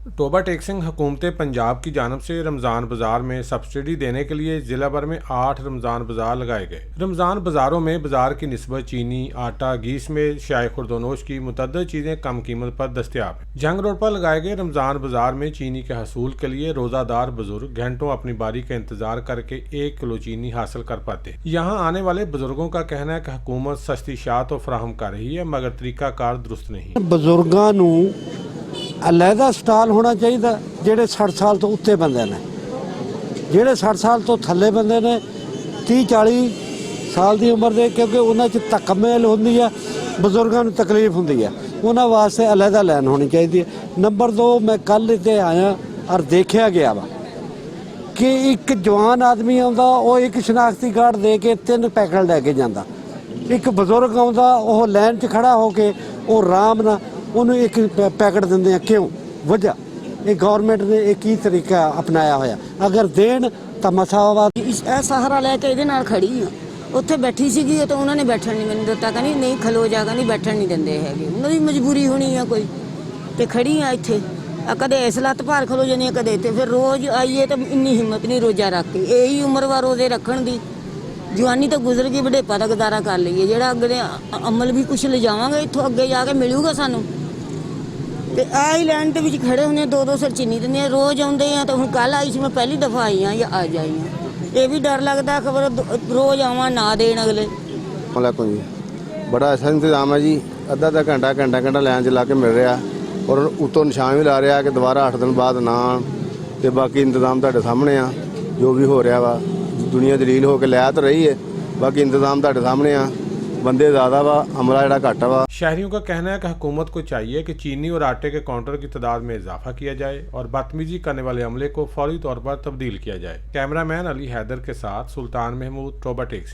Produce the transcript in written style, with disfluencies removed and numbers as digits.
Toba take Singh हुकूमत पंजाब की जानब से रमज़ान बाज़ार में सब्सिडी देने के लिए ज़िला भर में 8 रमज़ान बाज़ार लगाए गए। रमज़ान बाज़ारों में बाज़ार की निस्बत चीनी, आटा, घी में शाय खुर्दोनोश की मुतअद्दिद चीज़ें कम कीमत पर दस्तियाब हैं। जंग रोड पर लगाए गए रमज़ान बाज़ार में चीनी के हसूल के लिए रोज़ादार बुजुर्ग घंटों अपनी बारी का इंतजार करके 1 किलो चीनी हासिल कर पाते। यहाँ आने वाले बुजुर्गों का कहना है कि हुकूमत सस्ती शाह तो फराहम कर रही है मगर तरीकाकार दुरुस्त नहीं। बुजुर्गों नूं अलहदा स्टाल होना चाहिए ਜਿਹੜੇ 60 साल तो उत्ते बंदे ने, ਜਿਹੜੇ 60 साल तो थले बंदे ने 30-40 साल की उम्र के, क्योंकि उन्हां च तकमेल होंदी है, बजुर्गों को तकलीफ होंदी है, उन्हां वास्ते अलहदा लैन होनी चाहिए। नंबर 2, मैं कल इत्थे आया और देखा गया वा कि एक जवान आदमी आउंदा वो एक शनाख्ती कार्ड दे के 3 पैकेट लैके जांदा, एक बजुर्ग आउंदा वो लैन च खड़ा होके वो आराम नाल उन्होंने एक पैकेट देंगे हैं। क्यों वजह ये गवर्नमेंट ने एक ही तरीका अपनाया होया, अगर देन तो मसावा सहारा लैके ये खड़ी हाँ, उत्थे बैठी सी तो उन्होंने बैठन नहीं मैंने दिता, कहनी नहीं खलो जागा, नहीं बैठन नहीं देंगे है, उन्होंने मजबूरी होनी है कोई, तो खड़ी हाँ इत्थे कदे इस लत्त भार खलो जानी, कदे इत्थे, फिर रोज़ आइए तो इन्नी हिम्मत नहीं रोज़ा रख के, यही उम्र वा रोज़े रखन दी, जवानी तो गुजर गई, बुढ़ेपा का गुजारा कर लीए, जो अगले अमल भी कुछ ले जावांगे इत्थों अगे जाके मिलूगा सानू। तो आई लैन के खड़े होने 2-2 सिर चीनी देंगे, रोज़ आते हैं, तो हूँ कल आई सी, मैं पहली दफ़ा आई हाँ या अज आई हाँ, ये भी डर लगता खबर रोज़ आवा ना देन अगले। वालेकुम जी, बड़ा अच्छा इंतजाम है जी, अद्धा घंटा लैन च ला के मिल रहा और उतों निशान भी ला रहा कि दोबारा 8 दिन बाद ना आन, तो बाकी इंतजाम तुहाडे सामने आ, जो भी हो रहा वा दुनिया दलील होकर लै तो रही है, बाकी इंतजाम तुहाडे सामने आ, बंदे ज़्यादा वा, अमला जिहड़ा घट वा। शहरियों का कहना है कि हुकूमत को चाहिए कि चीनी और आटे के काउंटर की तादाद में इजाफा किया जाए और बदतमीजी करने वाले अमले को फौरी तौर पर तब्दील किया जाए। कैमरामैन अली हैदर के साथ सुल्तान महमूद, टोबा टेक सिंह।